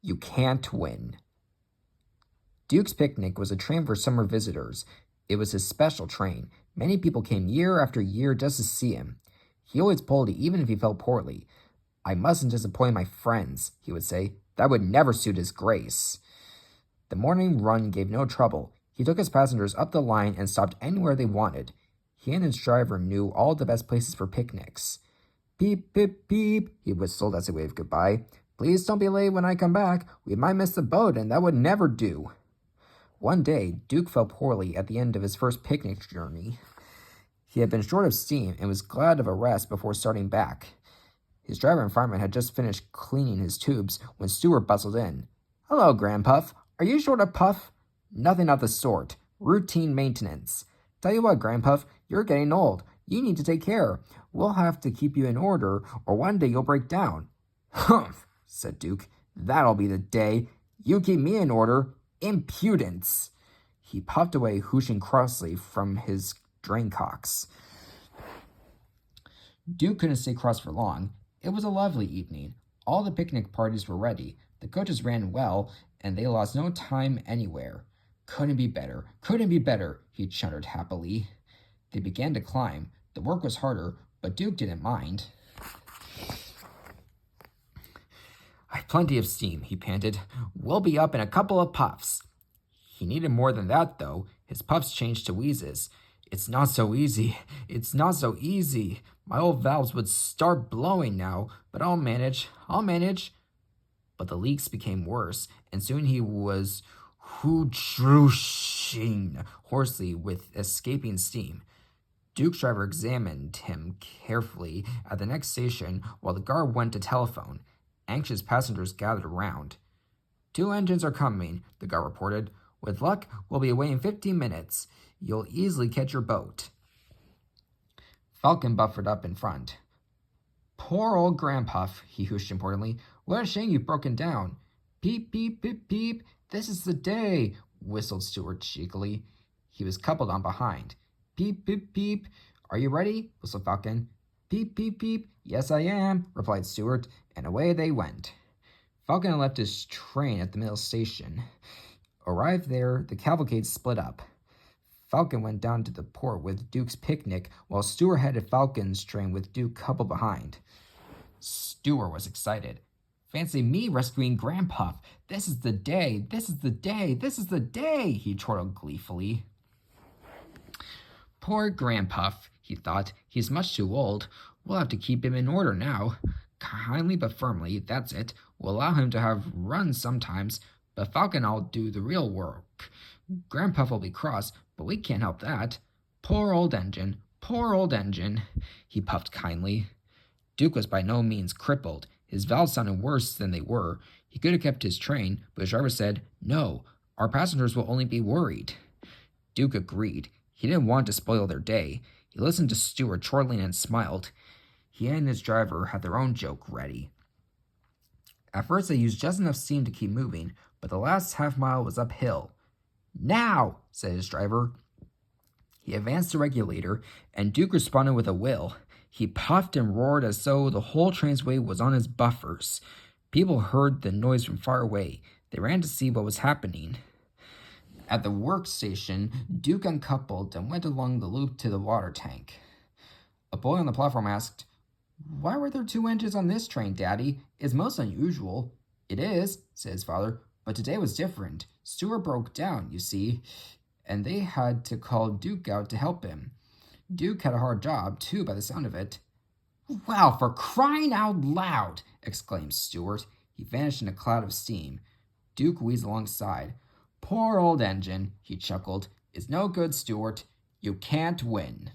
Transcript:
You can't win. Duke's Picnic was a train for summer visitors. It was his special train. Many people came year after year just to see him. He always pulled it even if he felt poorly. I mustn't disappoint my friends, he would say. That would never suit his grace. The morning run gave no trouble. He took his passengers up the line and stopped anywhere they wanted. He and his driver knew all the best places for picnics. Beep, beep, beep, he whistled as he waved goodbye. Please don't be late when I come back. We might miss the boat, and that would never do. One day, Duke felt poorly at the end of his first picnic journey. He had been short of steam and was glad of a rest before starting back. His driver and fireman had just finished cleaning his tubes when Stewart bustled in. Hello, Grandpuff. Are you short of puff? Nothing of the sort. Routine maintenance. Tell you what, Grandpuff, you're getting old. You need to take care. We'll have to keep you in order, or one day you'll break down. Humph, said Duke. That'll be the day. You keep me in order. Impudence! He puffed away, hooshing crossly from his draincocks. Duke couldn't stay cross for long. It was a lovely evening. All the picnic parties were ready. The coaches ran well, and they lost no time anywhere. Couldn't be better, he chuttered happily. They began to climb. The work was harder, but Duke didn't mind. I've plenty of steam, he panted. We'll be up in a couple of puffs. He needed more than that, though. His puffs changed to wheezes. It's not so easy. My old valves would start blowing now, but I'll manage. But the leaks became worse, and soon he was hootrooshing hoarsely with escaping steam. Duke's driver examined him carefully at the next station while the guard went to telephone. Anxious passengers gathered around. 2 engines are coming, the guard reported. With luck, we'll be away in 15 minutes. You'll easily catch your boat. Falcon buffered up in front. Poor old Grandpuff, he hooshed importantly. What a shame you've broken down. Peep, peep, peep, peep. This is the day, whistled Stewart cheekily. He was coupled on behind. Peep, peep, peep. Are you ready? Whistled Falcon. Peep, peep, peep. Yes, I am, replied Stewart, and away they went. Falcon left his train at the middle station. Arrived there, the cavalcade split up. Falcon went down to the port with Duke's Picnic, while Stewart headed Falcon's train with Duke coupled behind. Stewart was excited. Fancy me rescuing Grandpuff. This is the day, he chortled gleefully. Poor Grandpuff, he thought. He's much too old. We'll have to keep him in order now. Kindly but firmly, that's it. We'll allow him to have runs sometimes, but Falcon will do the real work. Grandpuff will be cross, but we can't help that. Poor old engine, he puffed kindly. Duke was by no means crippled. His valves sounded worse than they were. He could have kept his train, but his driver said, No, our passengers will only be worried. Duke agreed. He didn't want to spoil their day. He listened to Stewart chortling and smiled. He and his driver had their own joke ready. At first they used just enough steam to keep moving, but the last half-mile was uphill. Now, said his driver. He advanced the regulator, and Duke responded with a will. He puffed and roared as though the whole train's weight was on his buffers. People heard the noise from far away. They ran to see what was happening. At the workstation, Duke uncoupled and went along the loop to the water tank. A boy on the platform asked, Why were there 2 engines on this train, Daddy? It's most unusual. It is, said his father, but today was different. Stewart broke down, you see, and they had to call Duke out to help him. Duke had a hard job, too, by the sound of it. Well, for crying out loud, exclaimed Stewart. He vanished in a cloud of steam. Duke wheezed alongside. Poor old engine, he chuckled. It's no good, Stewart. You can't win.